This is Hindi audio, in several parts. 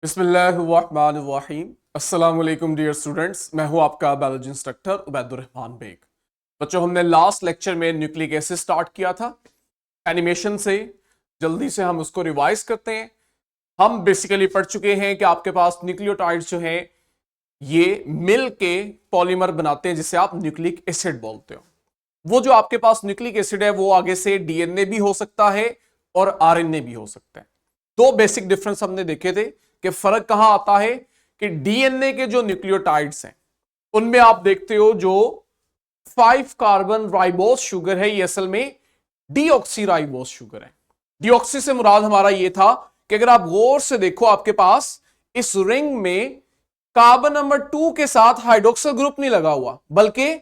बिस्मिल्लाहिर्रहमानिर्रहीम। अस्सलाम वालेकुम डियर स्टूडेंट्स, मैं हूं आपका बायोलॉजी इंस्ट्रक्टर उबैदुर्रहमान बेग। बच्चों, हमने लास्ट लेक्चर में न्यूक्लिक एसिड स्टार्ट किया था एनिमेशन से। जल्दी से हम उसको रिवाइज करते हैं। हम बेसिकली पढ़ चुके हैं कि आपके पास न्यूक्लियोटाइड्स जो हैं ये मिल के पॉलीमर बनाते हैं जिसे आप न्यूक्लिक एसिड बोलते हो। वो जो आपके पास न्यूक्लिक एसिड है वो आगे से डीएनए भी हो सकता है और आरएनए भी हो सकता है। दो बेसिक डिफरेंस हमने देखे थे कि फर्क कहां आता है कि डीएनए के जो न्यूक्लियोटाइड्स हैं उनमें आप देखते हो जो 5 कार्बन राइबोस शुगर है ये असल में डीऑक्सी राइबोस शुगर है। डीऑक्सी से मुराद हमारा ये था कि अगर आप गौर से देखो आपके पास इस रिंग में कार्बन नंबर 2 के साथ हाइड्रोक्सिल ग्रुप नहीं लगा हुआ बल्कि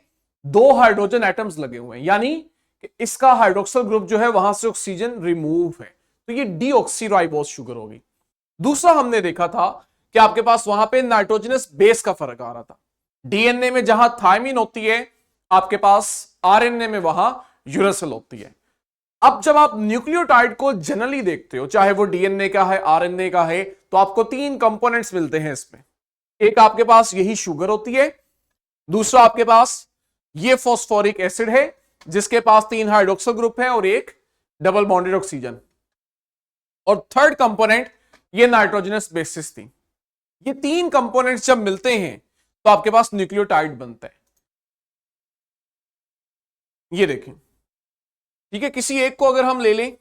दो हाइड्रोजन एटम्स लगे हुए हैं, यानी कि इसका हाइड्रोक्सिल ग्रुप जो है वहां से ऑक्सीजन रिमूव है, तो ये डीऑक्सी राइबोस शुगर होगी। दूसरा हमने देखा था कि आपके पास वहां पे नाइट्रोजनस बेस का फर्क आ रहा था। डीएनए में जहां थायमिन होती है आपके पास आरएनए में वहां यूरेसिल होती है। अब जब आप न्यूक्लियोटाइड को जनरली देखते हो, चाहे वो डीएनए का है आरएनए का है, तो आपको 3 कंपोनेंट्स मिलते हैं इसमें। एक आपके पास यही शुगर होती है, दूसरा आपके पास ये फॉस्फोरिक एसिड है जिसके पास 3 हाइड्रोक्सिल ग्रुप है और एक डबल बॉन्डेड ऑक्सीजन, और थर्ड कंपोनेंट ये नाइट्रोजनस बेसिस थी। ये 3 कंपोनेंट्स जब मिलते हैं तो आपके पास न्यूक्लियोटाइड बनता है। ये देखें, ठीक है। किसी एक को अगर हम ले लें,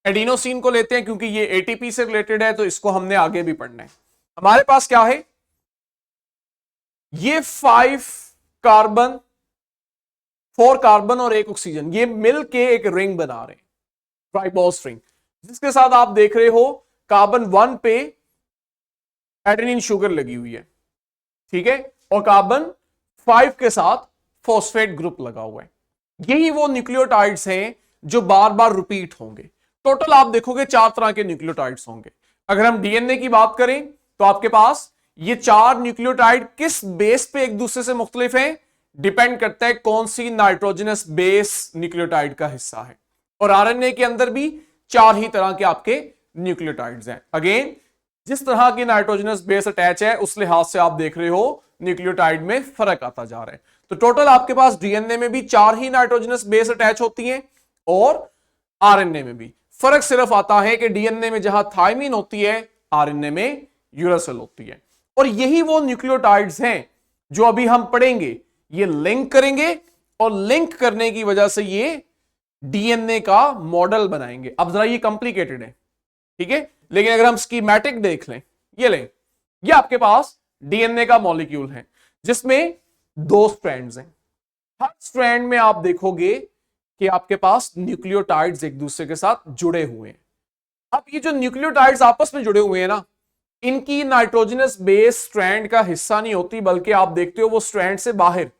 एडिनोसिन को लेते हैं क्योंकि ये एटीपी से रिलेटेड है, तो इसको हमने आगे भी पढ़ना है। हमारे पास क्या है, ये 4 कार्बन और एक ऑक्सीजन, ये मिलके एक रिंग बना रहे हैं, राइबोस रिंग, जिसके साथ आप देख रहे हो कार्बन 1 पे एडेनिन शुगर लगी हुई है, ठीक है, और कार्बन 5 के साथ फॉस्फेट ग्रुप लगा हुआ है। यही वो न्यूक्लियोटाइड्स हैं जो बार बार रिपीट होंगे। टोटल आप देखोगे 4 तरह के न्यूक्लियोटाइड्स होंगे। अगर हम डीएनए की बात करें तो आपके पास ये 4 न्यूक्लियोटाइड किस बेस पे एक दूसरे से मुख्तलिफ हैं, डिपेंड करता है कौन सी नाइट्रोजनस बेस न्यूक्लियोटाइड का हिस्सा है। और आरएनए के अंदर भी 4 ही तरह के आपके न्यूक्लियोटाइड्स हैं। अगेन, जिस तरह की नाइट्रोजनस बेस अटैच है उस लिहाज से आप देख रहे हो न्यूक्लियोटाइड में फर्क आता जा रहा है। तो टोटल आपके पास डीएनए में भी 4 ही नाइट्रोजनस बेस अटैच होती हैं और आरएनए में भी। फर्क सिर्फ आता है कि डीएनए में जहां थायमिन होती है, आरएनए में यूरेसिल होती है। और यही वो न्यूक्लियोटाइड्स हैं जो अभी हम पढ़ेंगे, ये लिंक करेंगे और लिंक करने की वजह से ये डीएनए का मॉडल बनाएंगे। अब जरा ये कॉम्प्लिकेटेड है, ठीक है, लेकिन अगर हम स्कीमेटिक देख लें, ये लें, ये आपके पास डीएनए का मॉलिक्यूल है जिसमें 2 स्ट्रैंड्स हैं। हर स्ट्रैंड में आप देखोगे कि आपके पास न्यूक्लियोटाइड्स एक दूसरे के साथ जुड़े हुए हैं। अब ये जो न्यूक्लियोटाइड्स आपस में जुड़े हुए हैं ना, इनकी नाइट्रोजनस बेस स्ट्रैंड का हिस्सा नहीं होती, बल्कि आप देखते हो वो स्ट्रैंड से बाहर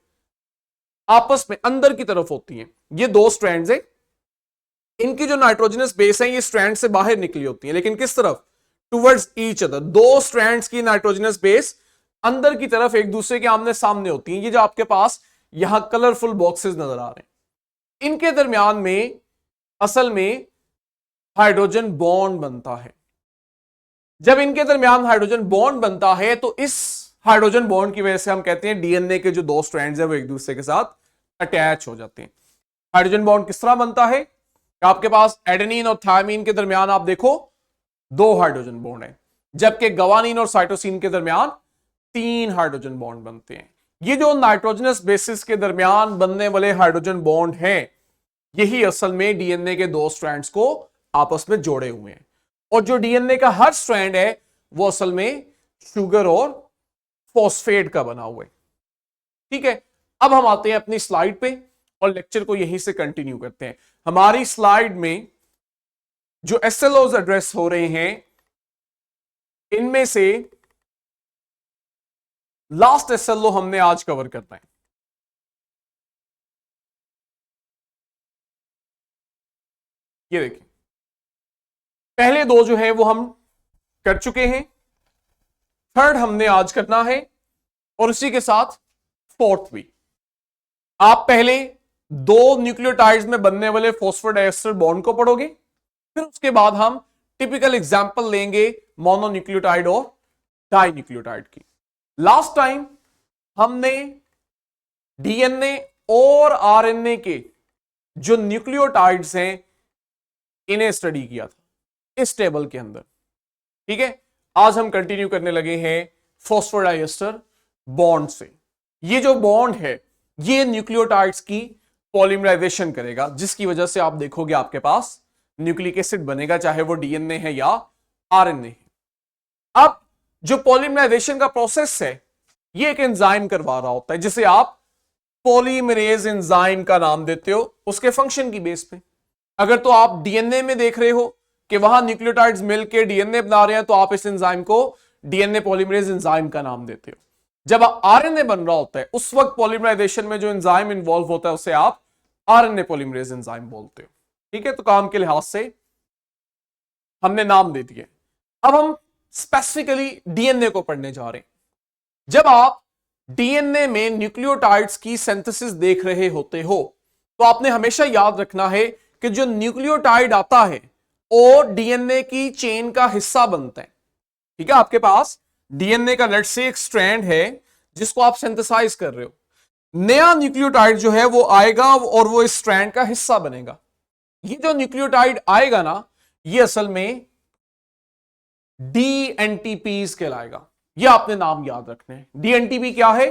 आपस में अंदर की तरफ होती हैं। ये 2 स्ट्रैंड्स हैं, इनकी जो नाइट्रोजनस बेस है ये स्ट्रैंड से बाहर निकली होती है, लेकिन किस तरफ, टुवर्ड्स ईच अदर। 2 स्ट्रैंड्स की नाइट्रोजनस बेस अंदर की तरफ एक दूसरे के आमने सामने होती हैं। ये जो आपके पास यहां कलरफुल बॉक्सेस नजर आ रहे हैं, इनके दरमियान में असल में हाइड्रोजन बॉन्ड बनता है। जब इनके दरमियान हाइड्रोजन बॉन्ड बनता है तो इस हाइड्रोजन बॉन्ड की वजह से हम कहते हैं डीएनए के जो 2 स्ट्रैंड्स है वो एक दूसरे के साथ अटैच हो जाते हैं। हाइड्रोजन बॉन्ड किस तरह बनता है, आपके पास एडेनिन और थायमिन के दरमियान आप देखो 2 हाइड्रोजन बॉन्ड है, जबकि गवानीन और साइटोसिन के दरमियान 3 हाइड्रोजन बॉन्ड बनते हैं। ये जो नाइट्रोजनस बेसिस के दरमियान बनने वाले हाइड्रोजन बॉन्ड हैं, यही असल में डीएनए के 2 स्ट्रैंड्स को आपस में जोड़े हुए हैं। और जो डीएनए का हर स्ट्रैंड है वो असल में शुगर और फॉस्फेट का बना हुआ है, ठीक है। अब हम आते हैं अपनी स्लाइड पे और लेक्चर को यहीं से कंटिन्यू करते हैं। हमारी स्लाइड में जो एसएलओज एड्रेस हो रहे हैं, इनमें से लास्ट एसएलओ हमने आज कवर करना है। ये देखिए, पहले 2 जो है वो हम कर चुके हैं, थर्ड हमने आज करना है और उसी के साथ फोर्थ भी। आप पहले 2 न्यूक्लियोटाइड्स में बनने वाले फॉस्फोडाइएस्टर बॉन्ड को पढ़ोगे, फिर उसके बाद हम टिपिकल एग्जांपल लेंगे मोनोन्यूक्लियोटाइड और डाइन्यूक्लियोटाइड की। लास्ट टाइम हमने डीएनए और आरएनए के जो न्यूक्लियोटाइड्स हैं इन्हें स्टडी किया था इस टेबल के अंदर। ठीक है, आज हम कंटिन्यू करने लगे हैं फॉस्फोडाइएस्टर बॉन्ड से। ये जो बॉन्ड है ये न्यूक्लियोटाइड्स की पॉलीमराइजेशन करेगा, जिसकी वजह से आप देखोगे आपके पास न्यूक्लिक एसिड बनेगा, चाहे वो डीएनए है या आरएनए है। अब जो पॉलीमराइजेशन का प्रोसेस है ये एक एंजाइम करवा रहा होता है, जिसे आप पॉलीमरेज एंजाइम का नाम देते हो उसके फंक्शन की बेस पे। अगर तो आप डीएनए में देख रहे हो कि वहां न्यूक्लियोटाइड्स मिलकर डीएनए बना रहे हैं, तो आप इस एंजाइम को डीएनए पॉलीमरेज एंजाइम का नाम देते हो। जब आरएनए बन रहा होता है उस वक्त पॉलीमराइजेशन में जो एंजाइम इन्वॉल्व होता है उसे आप आरएनए पॉलीमरेज एंजाइम बोलते हो। ठीक है, तो काम के लिहाज से हमने नाम दे दिए। अब हम स्पेसिफिकली डीएनए को पढ़ने जा रहे हैं। जब आप डीएनए में न्यूक्लियोटाइड्स की सिंथेसिस देख रहे होते हो तो आपने हमेशा याद रखना है कि जो न्यूक्लियोटाइड आता है वो डीएनए की चेन का हिस्सा बनता है। ठीक है, आपके पास डीएनए का लेट्स से एक स्ट्रैंड है जिसको आप सिंथेसाइज कर रहे हो। नया न्यूक्लियोटाइड जो है वो आएगा और वो इस स्ट्रैंड का हिस्सा बनेगा। ये जो न्यूक्लियोटाइड आएगा ना, ये असल में डीएनटीपीज कहलाएगा। ये आपने नाम याद रखने हैं। डीएनटीपी क्या है?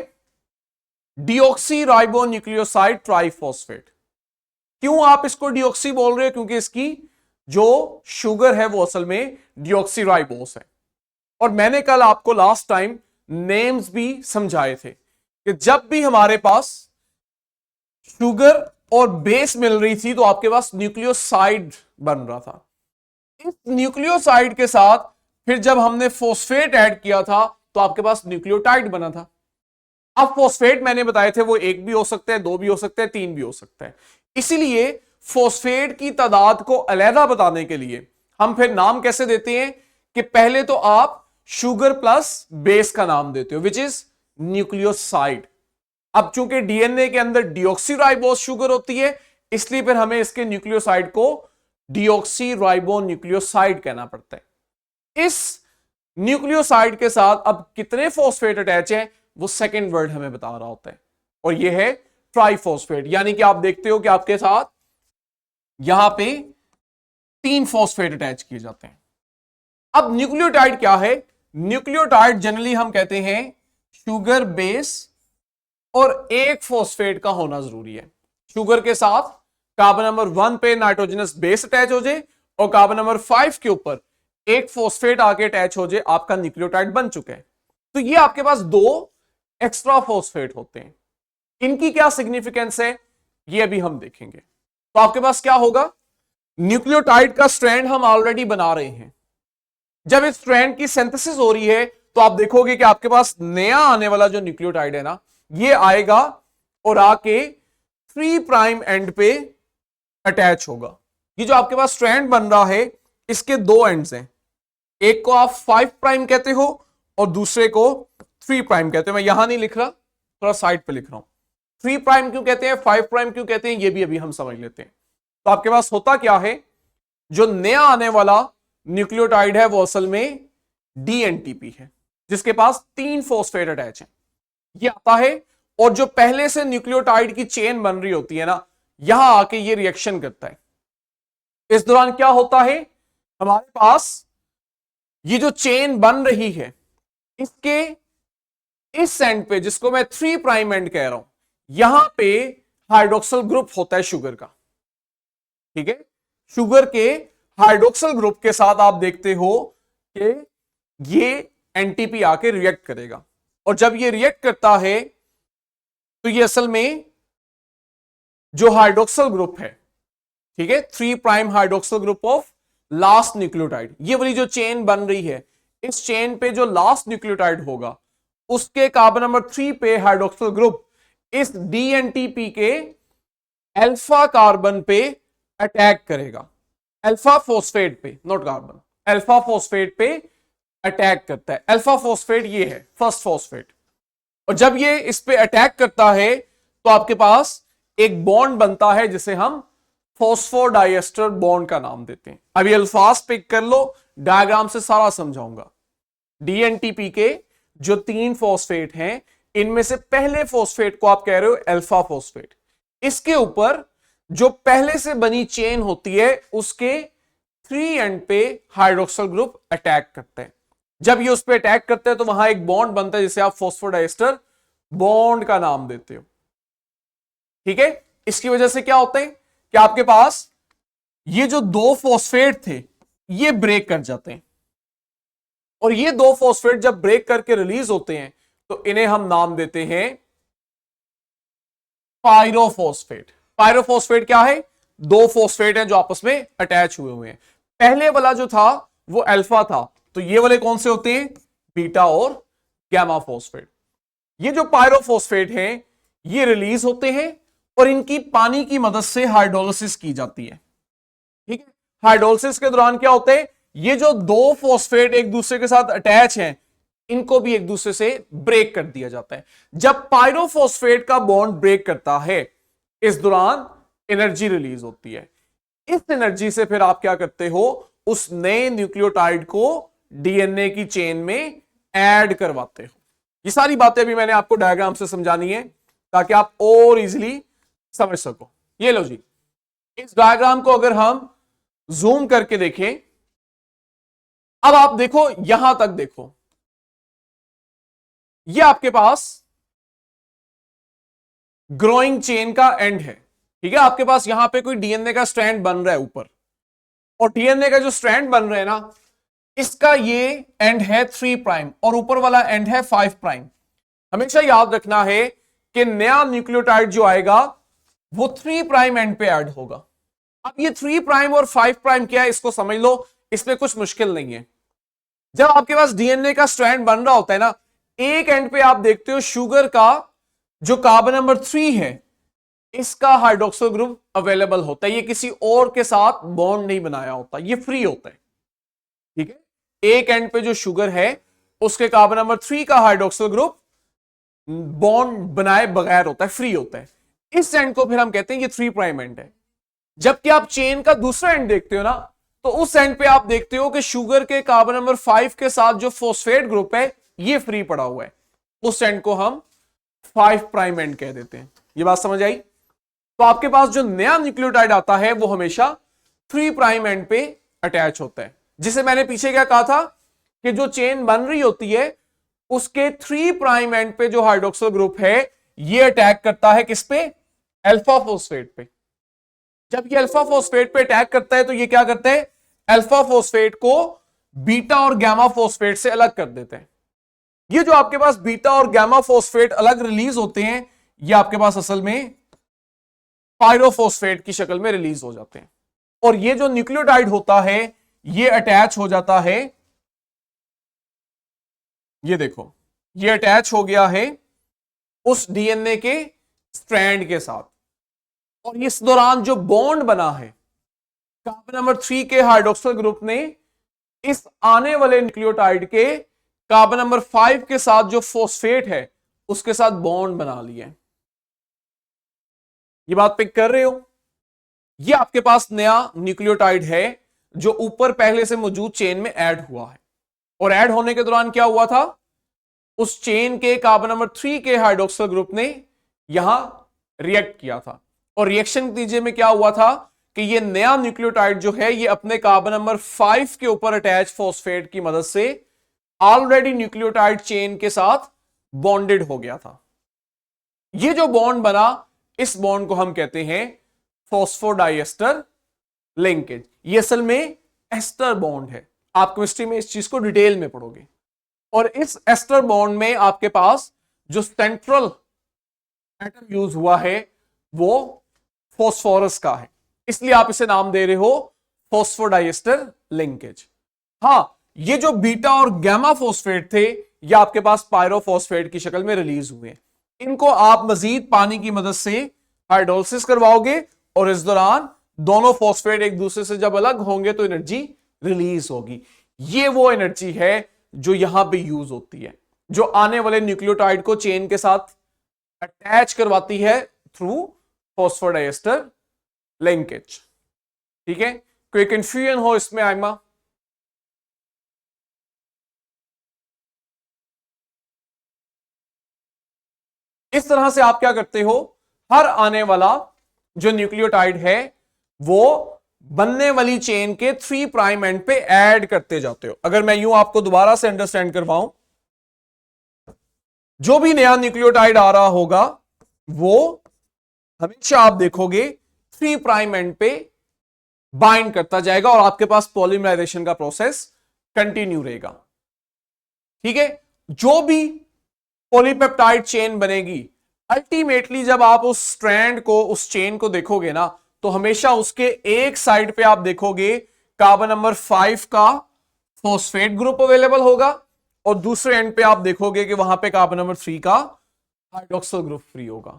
Deoxy ribo nucleoside triphosphate. क्यों आप इसको डीऑक्सी बोल रहे हो? क्योंकि इसकी जो शुगर है वो असल में डीऑक्सी राइबोस है। और मैंने कल आपको लास्ट टाइम नेम्स भी समझाए थे कि जब भी हमारे पास शुगर और बेस मिल रही थी तो आपके पास न्यूक्लियोसाइड बन रहा था। इस न्यूक्लियोसाइड के साथ फिर जब हमने फॉस्फेट ऐड किया था तो आपके पास न्यूक्लियोटाइड बना था। अब फॉस्फेट मैंने बताए थे वो एक भी हो सकता है, दो भी हो सकते हैं, तीन भी हो सकता है। इसीलिए फॉस्फेट की तादाद को अलहदा बताने के लिए हम फिर नाम कैसे देते हैं कि पहले तो आप शुगर प्लस बेस का नाम देते हो विच इज न्यूक्लियोसाइड। अब चूंकि डीएनए के अंदर डीऑक्सीराइबोस शुगर होती है इसलिए फिर हमें इसके न्यूक्लियोसाइड को डीऑक्सीराइबो न्यूक्लियोसाइड कहना पड़ता है। इस न्यूक्लियोसाइड के साथ अब कितने फॉस्फेट अटैच हैं वो सेकंड वर्ड हमें बता रहा होता है, और यह है ट्राइफॉस्फेट। यानी कि आप देखते हो कि आपके साथ यहां पे 3 फॉस्फेट अटैच किए जाते हैं। अब न्यूक्लियोटाइड क्या है? न्यूक्लियोटाइड जनरली हम कहते हैं शुगर बेस और एक फॉस्फेट का होना जरूरी है। शुगर के साथ कार्बन नंबर 1 पे नाइट्रोजनस बेस अटैच हो जाए और कार्बन नंबर 5 के ऊपर एक फॉस्फेट आके अटैच हो जाए, आपका न्यूक्लियोटाइड बन चुका है। तो ये आपके पास 2 एक्स्ट्रा फॉस्फेट होते हैं। इनकी क्या सिग्निफिकेंस है ये अभी हम देखेंगे। तो आपके पास क्या होगा? न्यूक्लियोटाइड का स्ट्रैंड हम ऑलरेडी बना रहे हैं। जब इस स्ट्रैंड की सिंथेसिस हो रही है तो आप देखोगे कि आपके पास नया आने वाला जो न्यूक्लियोटाइड है ना, ये आएगा और आके 3 प्राइम एंड पे अटैच होगा। ये जो आपके पास स्ट्रैंड बन रहा है इसके 2 एंड्स हैं, एक को आप 5 प्राइम कहते हो और दूसरे को 3 प्राइम कहते हो। मैं यहां नहीं लिख रहा, थोड़ा साइड पे लिख रहा हूं। 3 प्राइम क्यों कहते हैं, 5 प्राइम क्यों कहते हैं, ये भी अभी हम समझ लेते हैं। तो आपके पास होता क्या है, जो नया आने वाला न्यूक्लियोटाइड है वो असल में डीएनटीपी है जिसके पास 3 फॉस्फेट अटैच हैं। ये आता है और जो पहले से न्यूक्लियोटाइड की चेन बन रही होती है ना, यहां आके ये रिएक्शन करता है। इस दौरान क्या होता है, हमारे पास ये जो चेन बन रही है इसके इस एंड पे, जिसको मैं 3 प्राइम एंड कह रहा हूं, यहां पे हाइड्रोक्सिल ग्रुप होता है शुगर का। ठीक है, शुगर के हाइड्रोक्सिल ग्रुप के साथ आप देखते हो कि ये एनटीपी आके रिएक्ट करेगा, और जब ये रिएक्ट करता है तो ये असल में जो हाइड्रोक्सिल ग्रुप है, ठीक है, 3 prime hydroxyl group of last nucleotide, ये वाली जो चेन बन रही है, इस चेन पे जो लास्ट न्यूक्लियोटाइड होगा उसके कार्बन नंबर 3 पे हाइड्रोक्सिल ग्रुप इस डीएनटीपी के अल्फा कार्बन पे अटैक करेगा। अल्फा फॉस्फेट पे, नॉट कार्बन, अल्फा फॉस्फेट पे अटैक करता है। अल्फा फॉस्फेट ये है फर्स्ट फॉस्फेट, और जब ये इस पे अटैक करता है तो आपके पास एक बॉन्ड बनता है जिसे हम फॉस्फोडाइएस्टर बॉन्ड का नाम देते हैं। अभी अल्फाज पिक कर लो, डायग्राम से सारा समझाऊंगा। डीएनटीपी के जो 3 फॉस्फेट हैं, इनमें से पहले फॉस्फेट को आप कह रहे हो अल्फा फॉस्फेट। इसके ऊपर जो पहले से बनी चेन होती है, उसके 3 एंड पे हाइड्रोक्सिल ग्रुप अटैक करते हैं। जब ये उस पर अटैक करते हैं तो वहां एक बॉन्ड बनता है जिसे आप फॉस्फोडाइएस्टर बॉन्ड का नाम देते हो। ठीक है, इसकी वजह से क्या होता है कि आपके पास ये जो 2 फॉस्फेट थे ये ब्रेक कर जाते हैं, और ये 2 फॉस्फेट जब ब्रेक करके रिलीज होते हैं तो इन्हें हम नाम देते हैं पायरोफॉस्फेट। पायरोफॉस्फेट क्या है? 2 फॉस्फेट हैं जो आपस में अटैच हुए हैं। पहले वाला जो था वो अल्फा था, तो ये वाले कौन से होते हैं? बीटा और गैमा फॉस्फेट। ये जो पायरोफॉस्फेट हैं ये रिलीज होते हैं और इनकी पानी की मदद से हाइड्रोलिसिस की जाती है। ठीक है, हाइड्रोलिसिस के दौरान क्या होता है, ये जो 2 फॉस्फेट एक दूसरे के साथ अटैच हैं, इनको भी एक दूसरे से ब्रेक कर दिया जाता है। जब पायरोफॉस्फेट का बॉन्ड ब्रेक करता है, इस दौरान एनर्जी रिलीज होती है। इस एनर्जी से फिर आप क्या करते हो, उस नए न्यूक्लियोटाइड को डीएनए की चेन में ऐड करवाते हो। ये सारी बातें भी मैंने आपको डायग्राम से समझानी है ताकि आप और इजीली समझ सको। ये लो जी, इस डायग्राम को अगर हम जूम करके देखें, अब आप देखो, यहां तक देखो, ये आपके पास ग्रोइंग चेन का एंड है। ठीक है, आपके पास यहां पे कोई डीएनए का स्ट्रैंड बन रहा है ऊपर, और डीएनए का जो स्ट्रैंड बन रहा है ना, इसका ये एंड है 3 प्राइम और ऊपर वाला एंड है 5 प्राइम। हमेशा याद रखना है कि नया न्यूक्लियोटाइड जो आएगा वो 3 प्राइम एंड पे ऐड होगा। अब ये 3 प्राइम और 5 प्राइम क्या है, इसको समझ लो, इसमें कुछ मुश्किल नहीं है। जब आपके पास डीएनए का स्ट्रैंड बन रहा होता है ना, एक एंड पे आप देखते हो शुगर का जो कार्बन नंबर 3 है, इसका हाइड्रोक्सिल ग्रुप अवेलेबल होता है। ये किसी और के साथ बॉन्ड नहीं बनाया होता, ये फ्री होता है। ठीक है, एक एंड पे जो शुगर है उसके कार्बन नंबर 3 का हाइड्रोक्सिल ग्रुप बॉन्ड बनाए बगैर होता है, फ्री होता है। इस एंड को फिर हम कहते हैं ये 3 प्राइम एंड है। जबकि आप चेन का दूसरा एंड देखते हो ना, तो उस एंड पे आप देखते हो कि शुगर के कार्बन नंबर 5 के साथ जो फॉस्फेट ग्रुप है ये फ्री पड़ा हुआ है। उस एंड को हम 5 प्राइम एंड कह देते हैं। ये बात समझ आई? तो आपके पास जो नया न्यूक्लियोटाइड आता है वो हमेशा 3 प्राइम एंड पे अटैच होता है, जिसे मैंने पीछे क्या कहा था कि जो चेन बन रही होती है उसके 3 प्राइम एंड पे जो हाइड्रोक्सिल ग्रुप है ये अटैक करता है किस पे? अल्फा फॉस्फेट पे। जब ये अल्फा फॉस्फेट पे अटैक करता है तो ये क्या करता है, अल्फा फॉस्फेट को बीटा और गामा फॉस्फेट से अलग कर देते हैं। ये जो आपके पास बीटा और गामा फॉस्फेट अलग रिलीज होते हैं, ये आपके पास असल में पायरोफॉस्फेट की शक्ल में रिलीज हो जाते हैं। और ये जो न्यूक्लियोटाइड होता है ये अटैच हो जाता है, ये देखो, ये अटैच हो गया है उस डीएनए के स्ट्रैंड के साथ, और इस दौरान जो बॉन्ड बना है कार्बन नंबर 3 के हाइड्रोक्सिल ग्रुप ने इस आने वाले न्यूक्लियोटाइड के कार्बन नंबर 5 के साथ जो फॉस्फेट है उसके साथ बॉन्ड बना लिया है। ये बात पिक कर रहे हो? ये आपके पास नया न्यूक्लियोटाइड है जो ऊपर पहले से मौजूद चेन में ऐड हुआ है, और ऐड होने के दौरान क्या हुआ था, उस चेन के कार्बन नंबर 3 के हाइड्रोक्सिल ग्रुप ने यहां रिएक्ट किया था, और रिएक्शन के नतीजे में क्या हुआ था कि ये नया न्यूक्लियोटाइड जो है ये अपने कार्बन नंबर 5 के ऊपर अटैच फॉस्फेट की मदद से ऑलरेडी न्यूक्लियोटाइड चेन के साथ बॉन्डेड हो गया था। ये जो बॉन्ड बना, इस बॉन्ड को हम कहते हैं फॉस्फोडाइएस्टर लिंकेज। ये असल में एस्टर बॉन्ड है। आप केमिस्ट्री में इस चीज को डिटेल में पढ़ोगे। और इस एस्टर बॉन्ड में आपके पास जो सेंट्रल एटम यूज हुआ है वो फॉस्फोरस का है, इसलिए आप इसे नाम दे रहे हो फॉस्फोडाइएस्टर लिंकेज। हां, ये जो बीटा और गामा फॉस्फेट थे ये आपके पास पायरोफॉस्फेट की शक्ल में रिलीज हुए। इनको आप मजीद पानी की मदद से हाइड्रोलिसिस करवाओगे, और इस दौरान दोनों फॉस्फेट एक दूसरे से जब अलग होंगे तो एनर्जी रिलीज होगी। ये वो एनर्जी है जो यहां पे यूज होती है, जो आने वाले न्यूक्लियोटाइड को चेन के साथ अटैच करवाती है थ्रू फॉस्फोडाइएस्टर लिंकेज। ठीक है, कोई कंफ्यूजन हो इसमें आयमा? इस तरह से आप क्या करते हो, हर आने वाला जो न्यूक्लियोटाइड है वो बनने वाली चेन के 3 प्राइम एंड पे ऐड करते जाते हो। अगर मैं यूं आपको दोबारा से अंडरस्टैंड करवाऊं, जो भी नया न्यूक्लियोटाइड आ रहा होगा वो हमेशा आप देखोगे 3 प्राइम एंड पे बाइंड करता जाएगा और आपके पास पॉलीमराइजेशन का प्रोसेस कंटिन्यू रहेगा। ठीक है, जो भी पॉलीपेप्टाइड चेन बनेगी, अल्टीमेटली जब आप उस स्ट्रैंड को, उस चेन को देखोगे ना, तो हमेशा उसके एक साइड पे आप देखोगे कार्बन नंबर 5 का फॉस्फेट ग्रुप अवेलेबल होगा और दूसरे एंड पे आप देखोगे कि वहां पे कार्बन नंबर 3 का हाइड्रोक्सिल ग्रुप फ्री होगा।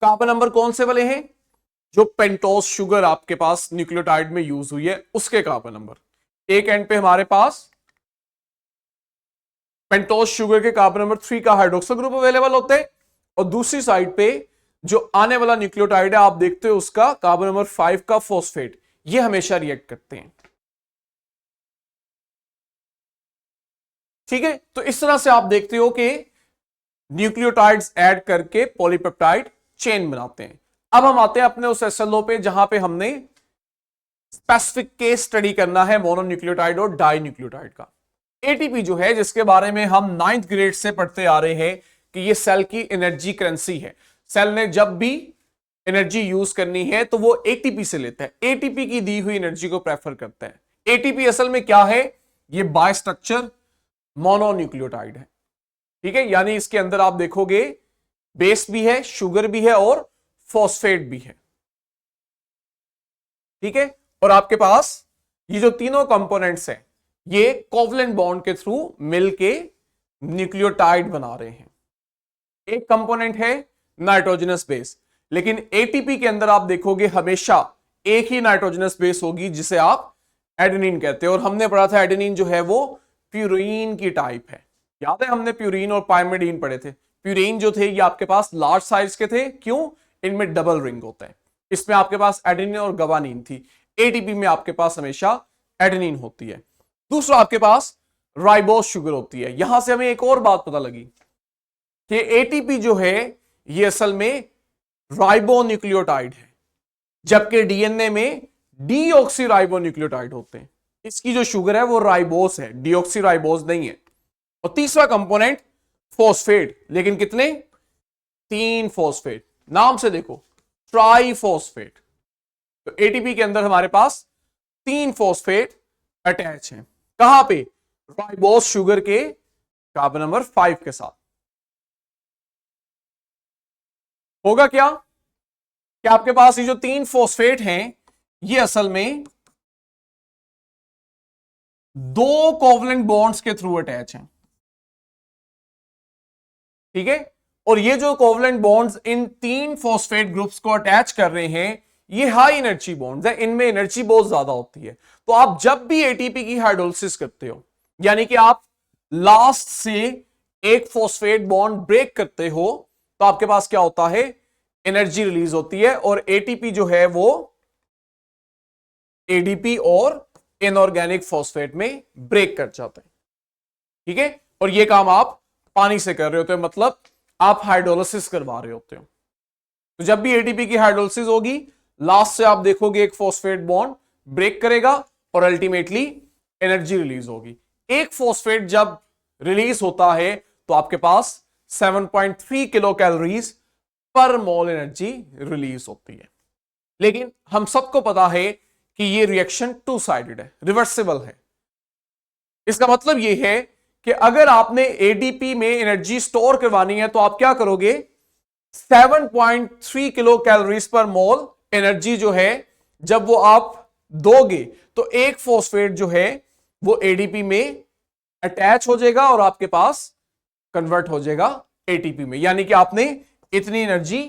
कार्बन नंबर कौन से वाले हैं? जो पेंटोस शुगर आपके पास न्यूक्लियोटाइड में यूज हुई है उसके कार्बन नंबर। एक एंड पे हमारे पास पेंटोस शुगर के कार्बन नंबर 3 का हाइड्रोक्सिल ग्रुप अवेलेबल होते हैं और दूसरी साइड पे जो आने वाला न्यूक्लियोटाइड है आप देखते हो उसका कार्बन नंबर 5 का फॉस्फेट, ये हमेशा रिएक्ट करते हैं। ठीक है, तो इस तरह से आप देखते हो कि न्यूक्लियोटाइड्स ऐड करके पॉलीपेप्टाइड चेन बनाते हैं। अब हम आते हैं अपने उस एसएलओ पे जहां पे हमने स्पेसिफिक केस स्टडी करना है मोनोन्यूक्लियोटाइड और डाई न्यूक्लियोटाइड का। एटीपी जो है, जिसके बारे में हम 9th ग्रेड से पढ़ते आ रहे हैं कि ये सेल की एनर्जी करेंसी है। सेल ने जब भी एनर्जी यूज करनी है तो वो एटीपी से लेता है, एटीपी की दी हुई एनर्जी को प्रेफर करता है। एटीपी असल में क्या है? ये बायस्ट्रक्चर मोनोन्यूक्लियोटाइड है। ठीक है, यानी इसके अंदर आप देखोगे बेस भी है, शुगर भी है और फॉस्फेट भी है। ठीक है, और आपके पास ये जो तीनों कंपोनेंट्स हैं ये कोवलेंट बॉन्ड के थ्रू मिलके न्यूक्लियोटाइड बना रहे हैं। एक कंपोनेंट है नाइट्रोजनस बेस, लेकिन एटीपी के अंदर आप देखोगे हमेशा एक ही नाइट्रोजनस बेस होगी जिसे आप एडेनिन कहते हैं। और हमने पढ़ा था एडेनिन जो है वो प्यूरीन की टाइप है। याद है, हमने प्यूरीन और पाइमिडीन पढ़े थे। प्यूरीन जो थे ये आपके पास लार्ज साइज के थे, क्यों? इनमें डबल रिंग होता है। इसमें आपके पास एडेनिन और गवानीन थी, एटीपी में आपके पास हमेशा एडेनिन होती है। दूसरा आपके पास राइबोस शुगर होती है। यहां से हमें एक और बात पता लगी कि एटीपी जो है ये असल में राइबोन्यूक्लियोटाइड है, जबकि डीएनए में डीऑक्सीराइबोन्यूक्लियोटाइड होते हैं। इसकी जो शुगर है वो राइबोस है, डीऑक्सीराइबोस नहीं है। और तीसरा कंपोनेंट फॉस्फेट, लेकिन कितने? 3 फॉस्फेट। नाम से देखो, ट्राइफॉस्फेट। तो एटीपी के अंदर हमारे पास 3 फॉस्फेट अटैच हैं। कहां पे? राइबोस शुगर के कार्बन नंबर 5 के साथ। होगा क्या कि आपके पास ये जो 3 फॉस्फेट हैं ये असल में 2 कोवलेंट बॉन्ड्स के थ्रू अटैच हैं। ठीक है, और ये जो covalent bonds in 3 phosphate groups को अटैच कर रहे हैं ये हाई एनर्जी बॉन्ड्स है, इनमें एनर्जी बहुत ज्यादा होती है। तो आप जब भी एटीपी की हाइड्रोलिसिस करते हो, यानी कि आप लास्ट से एक फॉस्फेट बॉन्ड ब्रेक करते हो, तो आपके पास क्या होता है? एनर्जी रिलीज होती है और एटीपी जो है वो एडीपी और इनऑर्गेनिक फॉस्फेट में ब्रेक कर जाता है। ठीक है, और ये काम आप पानी से कर रहे होते हो, मतलब आप हाइड्रोलिसिस करवा रहे होते हो। तो जब भी एटीपी की हाइड्रोलिसिस होगी, लास्ट से आप देखोगे एक फॉस्फेट बॉन्ड ब्रेक करेगा और अल्टीमेटली एनर्जी रिलीज होगी। एक फॉस्फेट जब रिलीज होता है तो आपके पास 7.3 किलो कैलोरीज पर मोल एनर्जी रिलीज होती है। लेकिन हम सबको पता है कि ये रिएक्शन टू साइडेड है, रिवर्सिबल है। इसका मतलब यह है कि अगर आपने एडीपी में एनर्जी स्टोर करवानी है तो आप क्या करोगे? 7.3 किलो कैलोरीज पर मोल एनर्जी जो है जब वो आप दोगे तो एक फॉस्फेट जो है वो एडीपी में अटैच हो जाएगा और आपके पास कन्वर्ट हो जाएगा एटीपी में। यानी कि आपने इतनी एनर्जी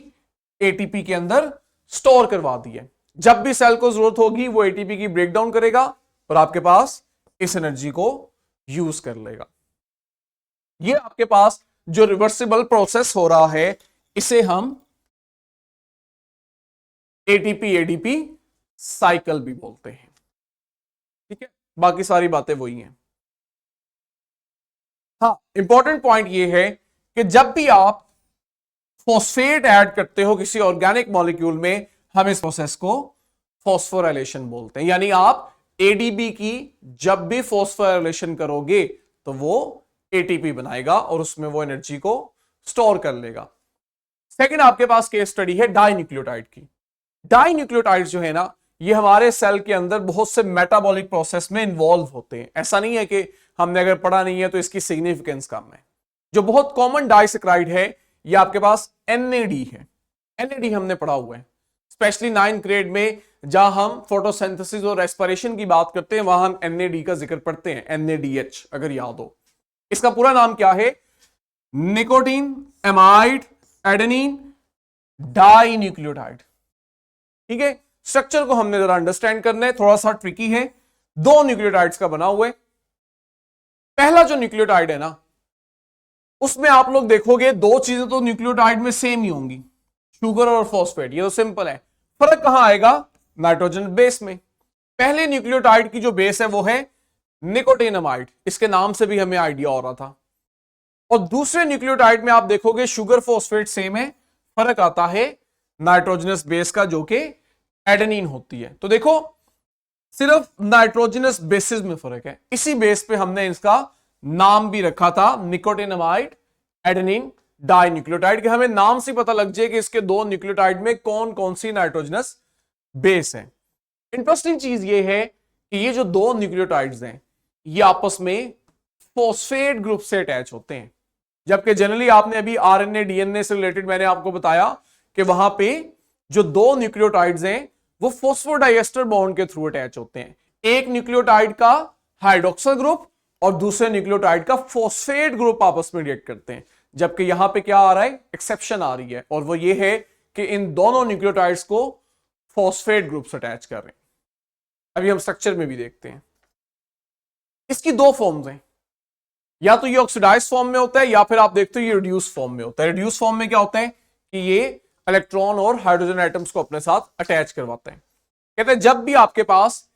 एटीपी के अंदर स्टोर करवा दी है। जब भी सेल को जरूरत होगी वो एटीपी की ब्रेकडाउन करेगा और आपके पास इस एनर्जी को यूज कर लेगा। ये आपके पास जो रिवर्सिबल प्रोसेस हो रहा है इसे हम एटीपी एडीपी साइकिल भी बोलते हैं। ठीक है, बाकी सारी बातें वही हैं। हाँ, इंपॉर्टेंट पॉइंट ये है कि जब भी आप फॉस्फेट ऐड करते हो किसी ऑर्गेनिक मॉलिक्यूल में, हम इस प्रोसेस को फॉस्फोराइलेशन बोलते हैं। यानी आप एडीबी की जब भी फॉस्फोराइलेशन करोगे तो वो एटीपी बनाएगा और उसमें वो एनर्जी को स्टोर कर लेगा। सेकंड आपके पास केस स्टडी है डाइन्यूक्लियोटाइड की। डाइन्यूक्लियोटाइड जो है ना, ये हमारे सेल के अंदर बहुत से मेटाबॉलिक प्रोसेस में इन्वॉल्व होते हैं। ऐसा नहीं है कि हमने अगर पढ़ा नहीं है तो इसकी सिग्निफिकेंस कम है। जो बहुत कॉमन डाइसेक्राइड है, ये आपके पास एनएडी है। एनएडी हमने पढ़ा हुआ है, स्पेशली 9th ग्रेड में जहां हम फोटोसिंथेसिस और रेस्पिरेशन की बात करते हैं, वहां हम एनएडी का जिक्र पढ़ते हैं, एनएडीएच अगर याद हो। इसका पूरा नाम क्या है? Nicotine amide adenine dinucleotide. ठीक है, स्ट्रक्चर को हमने जरा अंडरस्टैंड करना है, थोड़ा सा ट्रिकी है। दो न्यूक्लियोटाइड्स का बना हुआ है। पहला जो न्यूक्लियोटाइड है ना, उसमें आप लोग देखोगे दो चीजें तो न्यूक्लियोटाइड में सेम ही होंगी, शुगर और फॉस्फेट। ये तो सिंपल है। फर्क कहां आएगा? नाइट्रोजन बेस में। पहले न्यूक्लियोटाइड की जो बेस है वो है निकोटिनमाइड, इसके नाम से भी हमें आइडिया हो रहा था। और दूसरे न्यूक्लियोटाइड में आप देखोगे शुगर फॉस्फेट सेम है, फर्क आता है नाइट्रोजनस बेस का जो कि एडेनिन होती है। तो देखो, सिर्फ नाइट्रोजनस बेसिस में फर्क है। इसी बेस पे हमने इसका नाम भी रखा था निकोटिनमाइड एडेनिन डाइन्यूक्लियोटाइड, के हमें नाम से पता लग जाए कि इसके दो न्यूक्लियोटाइड में कौन कौन सी नाइट्रोजनस बेस है। इंटरेस्टिंग चीज ये है कि ये जो दो न्यूक्लियोटाइड्स हैं, ये आपस में फॉस्फेट ग्रुप से अटैच होते हैं। जबकि जनरली आपने अभी आरएनए डीएनए से रिलेटेड मैंने आपको बताया कि वहां पे जो दो न्यूक्लियोटाइड्स हैं वो फॉस्फोडाइएस्टर बॉन्ड के थ्रू अटैच होते हैं। एक न्यूक्लियोटाइड का हाइड्रोक्सिल ग्रुप और दूसरे न्यूक्लियोटाइड का फॉस्फेट ग्रुप आपस में रिएक्ट करते हैं। जबकि यहां पे क्या आ रहा है? एक्सेप्शन आ रही है, और वो ये है कि इन दोनों न्यूक्लियोटाइड्स को फॉस्फेट ग्रुप से अटैच कर रहे हैं। अभी हम स्ट्रक्चर में भी देखते हैं। इसकी दो फॉर्म्स हैं, या तो ये ऑक्सीडाइज फॉर्म में होता है या फिर आप देखते हो ये रिड्यूस फॉर्म में होता है। रिड्यूस फॉर्म में क्या होता है कि ये इलेक्ट्रॉन और हाइड्रोजन एटम्स को अपने साथ अटैच करवाते हैं। कहते हैं जब भी आपके पास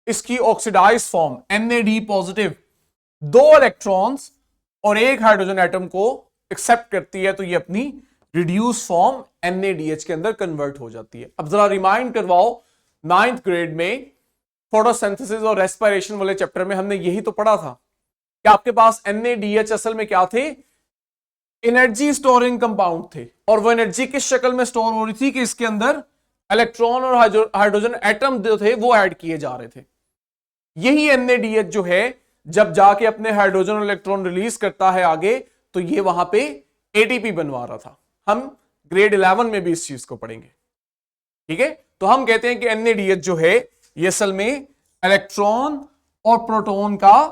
इसकी ऑक्सीडाइज फॉर्म NAD पॉजिटिव दो इलेक्ट्रॉन्स और एक हाइड्रोजन एटम को एक्सेप्ट करती है तो ये अपनी रिड्यूस फॉर्म NADH के अंदर कन्वर्ट हो जाती है। अब जरा रिमाइंड करवाओ, 9th ग्रेड में फोटोसिंथेसिस और रेस्पिरेशन वाले चैप्टर में हमने यही तो पढ़ा था कि आपके पास NADH असल में क्या थे? एनर्जी स्टोरिंग कंपाउंड थे। और वो एनर्जी किस शक्ल में स्टोर हो रही थी कि इसके अंदर इलेक्ट्रॉन और हाइड्रोजन एटम जो थे वो ऐड किए जा रहे थे। यही NADH जो है जब जाके अपने हाइड्रोजन और इलेक्ट्रॉन रिलीज करता है आगे, तो ये वहां पे ATP बनवा रहा था। हम ग्रेड 11 में भी इस चीज को पढ़ेंगे। ठीक है, तो हम कहते हैं कि NADH जो है ये असल में इलेक्ट्रॉन और प्रोटॉन का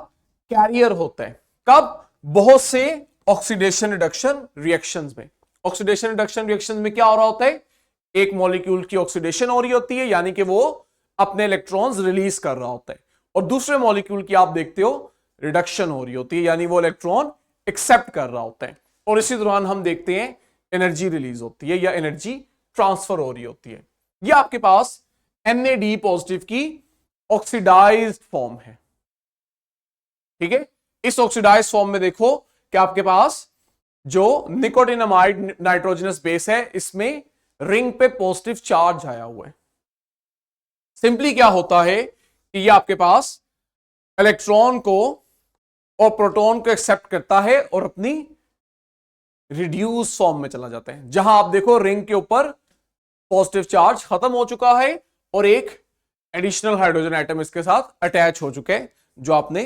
कैरियर होता है। कब? बहुत से ऑक्सीडेशन रिडक्शन रिएक्शंस में। ऑक्सीडेशन रिडक्शन रिएक्शंस में क्या हो रहा होता है? एक मॉलिक्यूल की ऑक्सीडेशन हो रही होती है, यानी कि वो अपने इलेक्ट्रॉन्स रिलीज कर रहा होता है, और दूसरे मॉलिक्यूल की आप देखते हो रिडक्शन हो रही होती है, यानी वो इलेक्ट्रॉन एक्सेप्ट कर रहा होता है। और इसी दौरान हम देखते हैं एनर्जी रिलीज होती है या एनर्जी ट्रांसफर हो रही होती है। ये आपके पास NAD पॉजिटिव की ऑक्सीडाइज्ड फॉर्म है। ठीक है, इस ऑक्सीडाइज्ड फॉर्म में देखो कि आपके पास जो निकोटिनमाइड नाइट्रोजनस बेस है, इसमें रिंग पे पॉजिटिव चार्ज आया हुआ है। सिंपली क्या होता है कि ये आपके पास इलेक्ट्रॉन को और प्रोटॉन को एक्सेप्ट करता है और अपनी रिड्यूस फॉर्म में चला जाता है, जहां आप देखो रिंग के ऊपर पॉजिटिव चार्ज खत्म हो चुका है और एक एडिशनल हाइड्रोजन एटम इसके साथ अटैच हो चुके हैं जो आपने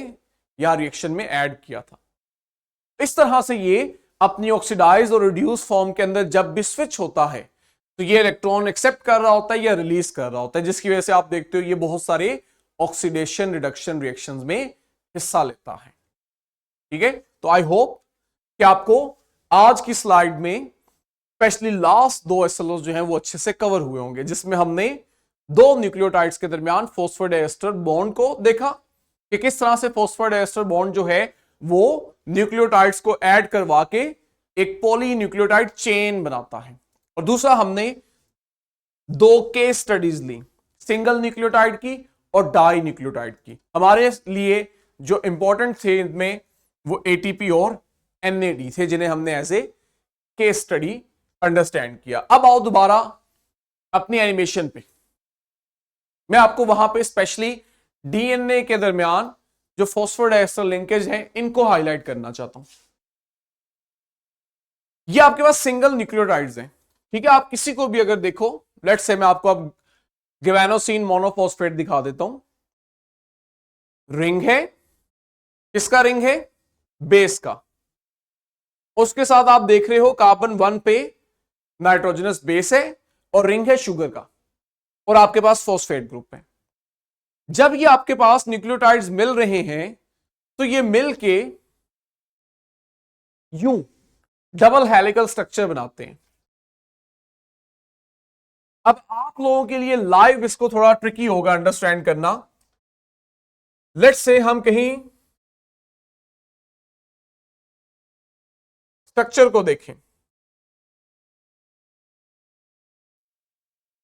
यहां रिएक्शन में ऐड किया था। इस तरह से ये अपनी ऑक्सीडाइज और रिड्यूस फॉर्म के अंदर जब भी स्विच होता है तो ये इलेक्ट्रॉन एक्सेप्ट कर रहा होता है या रिलीज कर रहा होता है, जिसकी वजह से आप देखते हो ये बहुत सारे ऑक्सीडेशन रिडक्शन रिएक्शंस में हिस्सा लेता है। ठीक है, तो आई होप कि आपको आज की स्लाइड में स्पेशली लास्ट दो SLOs जो हैं वो अच्छे से कवर हुए होंगे, जिसमें हमने दो न्यूक्लियोटाइड्स के दरमियान फॉस्फोडाइएस्टर बॉन्ड को देखा कि किस तरह से फॉस्फोडाइएस्टर बॉन्ड जो है वो न्यूक्लियोटाइड्स को ऐड करवा के एक पॉली न्यूक्लियोटाइड चेन बनाता है। और दूसरा हमने दो केस स्टडीज ली, सिंगल न्यूक्लियोटाइड की और डाई न्यूक्लियोटाइड की। हमारे लिए जो इंपॉर्टेंट थे इनमें वो एटीपी और एनएडी थे, जिन्हें हमने as a case study understand किया। अब आओ दोबारा अपनी एनिमेशन पे। मैं आपको वहां पे स्पेशली डीएनए के दरमियान जो फॉस्फोडाइएस्टर लिंकेज है इनको हाईलाइट करना चाहता हूं। ये आपके पास सिंगल न्यूक्लियोटाइड्स हैं, ठीक है। आप किसी को भी अगर देखो, लेट्स से मैं आपको अब गिबेनोसिन मोनोफॉस्फेट दिखा देता हूं। रिंग है, किसका रिंग है? बेस का। उसके साथ आप देख रहे हो कार्बन 1 पे नाइट्रोजनस बेस है और रिंग है शुगर का, और आपके पास फॉस्फेट ग्रुप है। जब ये आपके पास न्यूक्लियोटाइड्स मिल रहे हैं तो ये मिल के यूं डबल हेलिकल स्ट्रक्चर बनाते हैं। अब आप लोगों के लिए लाइव इसको थोड़ा ट्रिकी होगा अंडरस्टैंड करना। लेट्स से हम कहीं स्ट्रक्चर को देखें,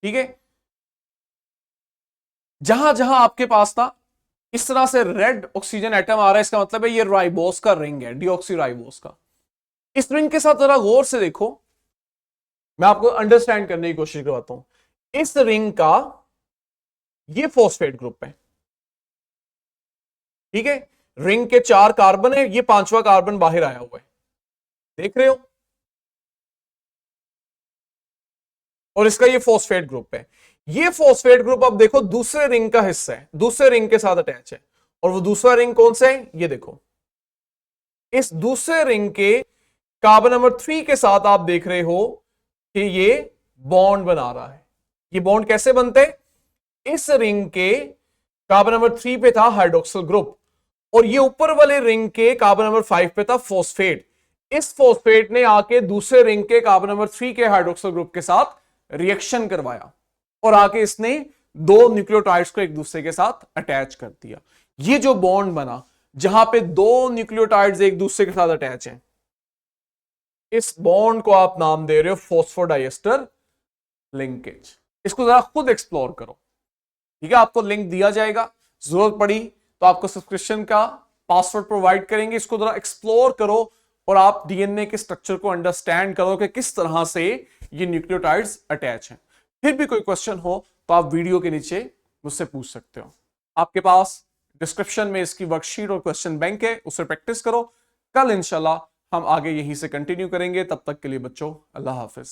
ठीक है। जहां जहां आपके पास था इस तरह से रेड ऑक्सीजन एटम आ रहा है, इसका मतलब है ये राइबोस का रिंग है, डीऑक्सी राइबोस का। इस रिंग के साथ जरा गौर से देखो, मैं आपको अंडरस्टैंड करने की कोशिश करवाता हूं। इस रिंग का ये फॉस्फेट ग्रुप है, ठीक है। रिंग के 4 कार्बन है, ये 5वां कार्बन बाहर आया हुआ है, देख रहे हो। और इसका ये फॉस्फेट ग्रुप है। ये फॉस्फेट ग्रुप अब देखो दूसरे रिंग का हिस्सा है, दूसरे रिंग के साथ अटैच है। और वो दूसरा रिंग कौन सा है? ये देखो, इस दूसरे रिंग के कार्बन नंबर 3 के साथ आप देख रहे हो कि ये बॉन्ड बना रहा है। ये बॉन्ड कैसे बनते? इस रिंग के कार्बन नंबर 3 पे था हाइड्रोक्सिल ग्रुप, और ये ऊपर वाले रिंग के कार्बन नंबर 5 पे था फॉस्फेट। इस फॉस्फेट ने आके दूसरे रिंग के कार्बन नंबर 3 के हाइड्रोक्सिल ग्रुप के साथ रिएक्शन करवाया, और आके इसने 2 न्यूक्लियोटाइड्स को एक दूसरे के साथ अटैच कर दिया। ये जो बॉन्ड बना जहां पे 2 न्यूक्लियोटाइड्स एक दूसरे के साथ अटैच हैं, इस बॉन्ड को आप नाम दे रहे हो फॉस्फोडाइएस्टर लिंकेज। इसको जरा खुद एक्सप्लोर करो, ठीक है। आपको लिंक दिया जाएगा, जरूरत पड़ी तो आपको सब्सक्रिप्शन का पासवर्ड प्रोवाइड करेंगे। इसको जरा एक्सप्लोर करो और आप डीएनए के स्ट्रक्चर को अंडरस्टैंड करो कि किस तरह से ये न्यूक्लियोटाइड्स अटैच हैं। फिर भी कोई क्वेश्चन हो तो आप वीडियो के नीचे मुझसे पूछ सकते हो। आपके पास डिस्क्रिप्शन में इसकी वर्कशीट और क्वेश्चन बैंक है, उससे प्रैक्टिस करो। कल इंशाल्लाह हम आगे यहीं से कंटिन्यू करेंगे। तब तक के लिए बच्चों, अल्लाह हाफिज।